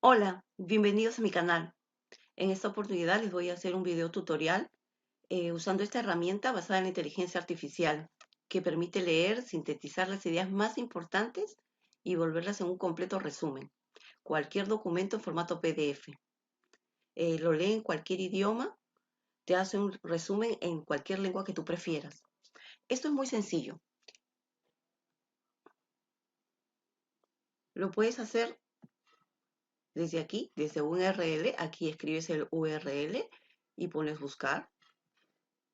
Hola, bienvenidos a mi canal. En esta oportunidad les voy a hacer un video tutorial usando esta herramienta basada en la inteligencia artificial que permite leer, sintetizar las ideas más importantes y volverlas en un completo resumen. Cualquier documento en formato PDF. Lo lee en cualquier idioma, te hace un resumen en cualquier lengua que tú prefieras. Esto es muy sencillo. Lo puedes hacer desde aquí, desde un URL. Aquí escribes el URL y pones buscar.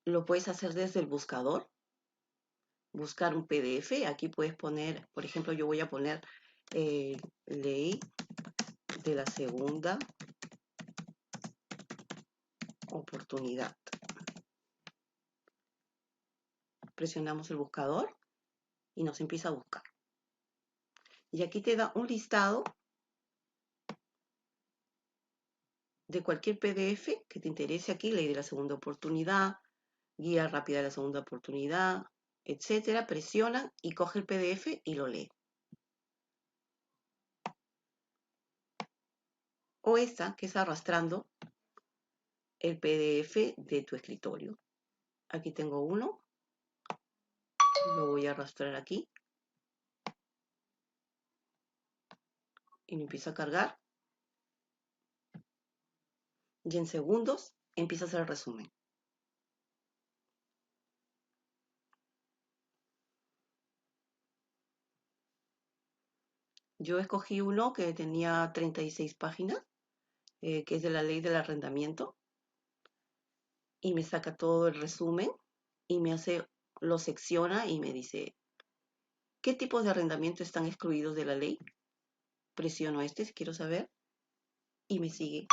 Lo puedes hacer desde el buscador. Buscar un PDF. Aquí puedes poner, por ejemplo, yo voy a poner ley de la segunda oportunidad. Presionamos el buscador y nos empieza a buscar. Y aquí te da un listado de cualquier PDF que te interese aquí, ley de la segunda oportunidad, guía rápida de la segunda oportunidad, etcétera. Presiona y coge el PDF y lo lee. O esta que es arrastrando el PDF de tu escritorio. Aquí tengo uno. Lo voy a arrastrar aquí. Y lo empiezo a cargar. Y en segundos empieza a hacer el resumen. Yo escogí uno que tenía 36 páginas, que es de la ley del arrendamiento, y me saca todo el resumen y lo secciona y me dice qué tipos de arrendamiento están excluidos de la ley. Presiono este si quiero saber y me sigue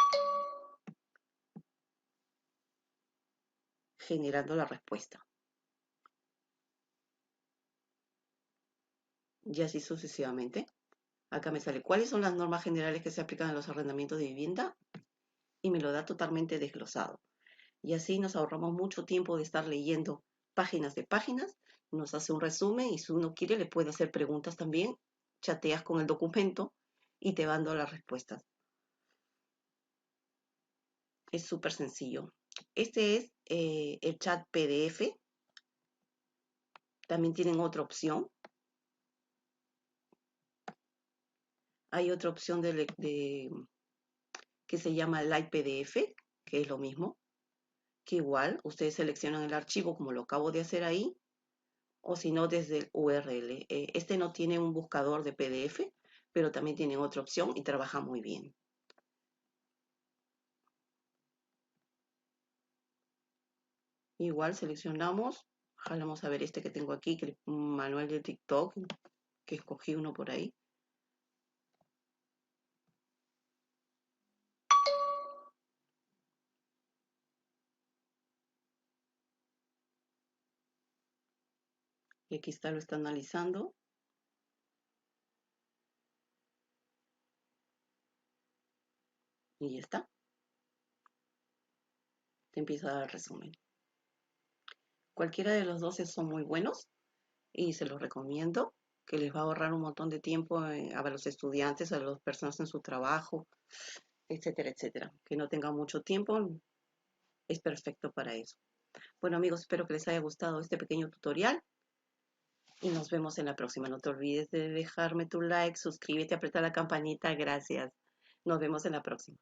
generando la respuesta. Y así sucesivamente. Acá me sale cuáles son las normas generales que se aplican a los arrendamientos de vivienda y me lo da totalmente desglosado. Y así nos ahorramos mucho tiempo de estar leyendo páginas de páginas, nos hace un resumen y si uno quiere le puede hacer preguntas también, chateas con el documento y te va dando las respuestas. Es súper sencillo. Este es el chat PDF. También tienen otra opción. Hay otra opción que se llama Live PDF, que es lo mismo, que igual ustedes seleccionan el archivo como lo acabo de hacer ahí, o si no desde el URL. Este no tiene un buscador de PDF, pero también tienen otra opción y trabaja muy bien. Igual seleccionamos, jalamos a ver este que tengo aquí, que es un manual de TikTok, que escogí uno por ahí. Y aquí está, lo está analizando. Y ya está. Te empieza a dar el resumen. Cualquiera de los dos son muy buenos y se los recomiendo, que les va a ahorrar un montón de tiempo a los estudiantes, a las personas en su trabajo, etcétera, etcétera. Que no tengan mucho tiempo, es perfecto para eso. Bueno amigos, espero que les haya gustado este pequeño tutorial y nos vemos en la próxima. No te olvides de dejarme tu like, suscríbete, aprieta la campanita, gracias. Nos vemos en la próxima.